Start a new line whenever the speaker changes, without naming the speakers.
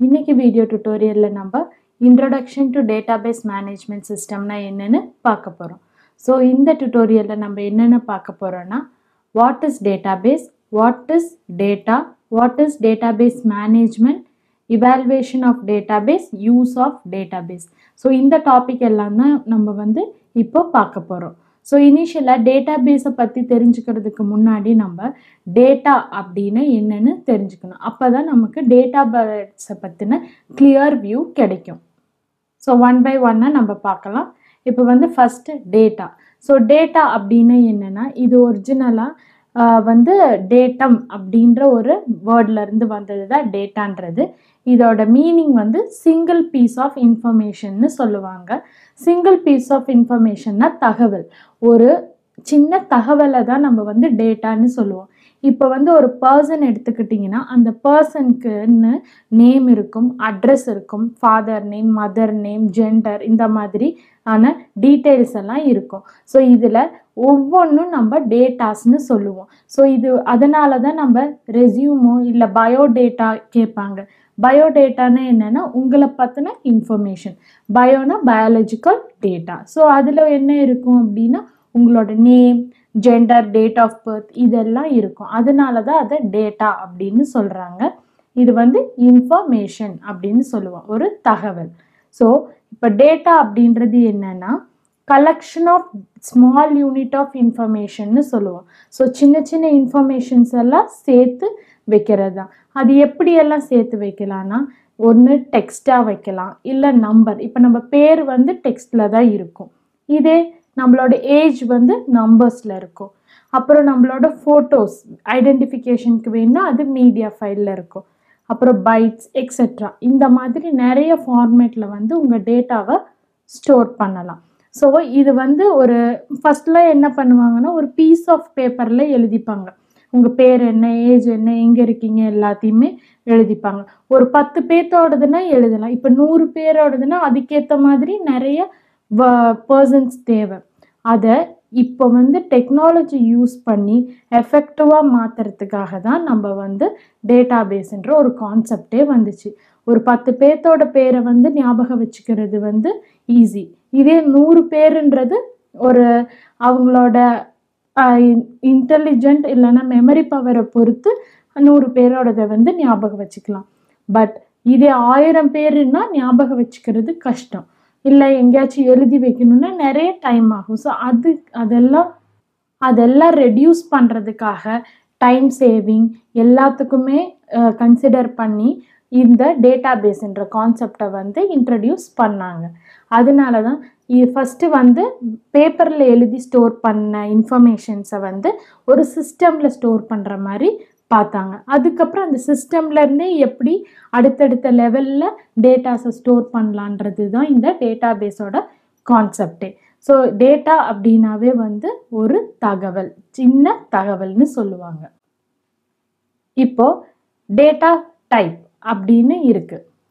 இன்னைக்கு வீடியோ டுட்டோரியல்ல நம்ம introduction to database management சிஸ்டம்னா என்னன்னு பார்க்க போகிறோம். ஸோ இந்த டுட்டோரியல்ல நம்ம என்னென்ன பார்க்க போகிறோம்னா what is database, what is data, what is database management, evolution of database, use of database. So இந்த டாபிக் எல்லாம் தான் நம்ம இப்போ பார்க்க போகிறோம். ஸோ இனிஷியலாக டேட்டாபேஸை பற்றி தெரிஞ்சுக்கிறதுக்கு முன்னாடி நம்ம டேட்டா அப்படின்னு என்னன்னு தெரிஞ்சுக்கணும். அப்போ தான் நமக்கு டேட்டாபேஸை பற்றின கிளியர் வியூ கிடைக்கும். ஸோ ஒன் பை ஒன்னாக நம்ம பார்க்கலாம். இப்போ ஃபஸ்ட்டு டேட்டா. ஸோ டேட்டா அப்படின்னு என்னென்னா இது ஒரிஜினலாக டேட்டம் அப்படின்ற ஒரு வேர்ட்லேருந்து வந்தது தான் டேட்டான்றது. இதோட மீனிங் சிங்கிள் பீஸ் ஆஃப் இன்ஃபர்மேஷன்னு சொல்லுவாங்க. சிங்கிள் பீஸ் ஆஃப் இன்ஃபர்மேஷன்னா தகவல். ஒரு சின்ன தகவலை தான் நம்ம டேட்டான்னு சொல்லுவோம். இப்போ ஒரு பர்சன் எடுத்துக்கிட்டிங்கன்னா அந்த பர்சனுக்குன்னு நேம் இருக்கும், அட்ரஸ் இருக்கும், father name, mother name, gender, இந்த மாதிரி ஆன டீட்டெயில்ஸ் எல்லாம் இருக்கும். ஸோ இதில் ஒவ்வொன்றும் நம்ம டேட்டாஸ்ன்னு சொல்லுவோம். ஸோ அதனால தான் நம்ம ரெஸ்யூமோ இல்லை பயோடேட்டா கேட்பாங்க. பயோடேட்டானா என்னென்னா உங்களை பற்றின இன்ஃபர்மேஷன். பயோனா பயாலஜிக்கல் டேட்டா. ஸோ அதில் என்ன இருக்கும் அப்படின்னா உங்களோட name, gender, date of birth இதெல்லாம் இருக்கும். அதனால தான் அதை டேட்டா அப்படின்னு சொல்கிறாங்க. இது இன்ஃபர்மேஷன் அப்படின்னு சொல்லுவோம், ஒரு தகவல். ஸோ இப்போ டேட்டா அப்படின்றது என்னன்னா collection of small unit of இன்ஃபர்மேஷன்னு சொல்லுவோம். ஸோ சின்ன சின்ன இன்ஃபர்மேஷன்ஸ் எல்லாம் சேர்த்து வைக்கிறது தான். அது எப்படியெல்லாம் சேர்த்து வைக்கலாம்னா ஒன்று டெக்ஸ்டாக வைக்கலாம், இல்லை நம்பர். இப்போ நம்ம பேர் டெக்ஸ்டில் தான் இருக்கும். இதே நம்மளோட ஏஜ் நம்பர்ஸில் இருக்கும். அப்புறம் நம்மளோட ஃபோட்டோஸ் ஐடென்டிஃபிகேஷனுக்கு வேணும்னா அது மீடியா ஃபைலில் இருக்கும். அப்புறம் பைட்ஸ் எக்ஸெட்ரா இந்த மாதிரி நிறைய ஃபார்மேட்டில் உங்கள் டேட்டாவை ஸ்டோர் பண்ணலாம். ஸோ இது ஒரு ஃபஸ்ட்டில் என்ன பண்ணுவாங்கன்னா ஒரு பீஸ் ஆஃப் பேப்பரில் எழுதிப்பாங்க. உங்கள் பேர் என்ன, ஏஜ் என்ன, எங்கே இருக்கீங்க எல்லாத்தையுமே எழுதிப்பாங்க. ஒரு 10 பேர்த்தோடதுன்னா எழுதலாம். இப்போ 100 பேரோடதுன்னா அதுக்கேற்ற மாதிரி நிறைய பர்சன்ஸ் தேவை. அதை இப்போ டெக்னாலஜி யூஸ் பண்ணி எஃபெக்டிவாக மாற்றுறதுக்காக தான் நம்ம டேட்டாபேஸ்ன்ற ஒரு கான்செப்டே வந்துச்சு. ஒரு 10 பேர்த்தோட பேரை ஞாபகம் வச்சுக்கிறது ஈஸி. இதே 100 பேருன்றது ஒரு அவங்களோட இன்டெலிஜென்ட் இல்லைன்னா மெமரி பவரை பொறுத்து 100 பேரோடதை ஞாபகம் வச்சுக்கலாம். பட் இதே 1000 பேருன்னா ஞாபகம் வச்சுக்கிறது கஷ்டம். இல்லை எங்கேயாச்சும் எழுதி வைக்கணும்னா நிறைய டைம் ஆகும். ஸோ அதெல்லாம் ரெடியூஸ் பண்ணுறதுக்காக டைம் சேவிங் எல்லாத்துக்குமே கன்சிடர் பண்ணி இந்த டேட்டாபேஸ்ன்ற கான்செப்டை இன்ட்ரடியூஸ் பண்ணாங்க. அதனால தான் ஃபஸ்ட்டு பேப்பரில் எழுதி ஸ்டோர் பண்ண இன்ஃபர்மேஷன்ஸை ஒரு சிஸ்டமில் ஸ்டோர் பண்ணுற மாதிரி பார்த்தாங்க. அதுக்கப்புறம் அந்த சிஸ்டம்லேருந்தே எப்படி அடுத்தடுத்த லெவலில் டேட்டாஸை ஸ்டோர் பண்ணலான்றது தான் இந்த டேட்டாபேஸோட கான்செப்டே. ஸோ டேட்டா அப்படின்னாவே ஒரு தகவல், சின்ன தகவல்னு சொல்லுவாங்க. இப்போ டேட்டா டைப் அப்படின்னு இருக்குது.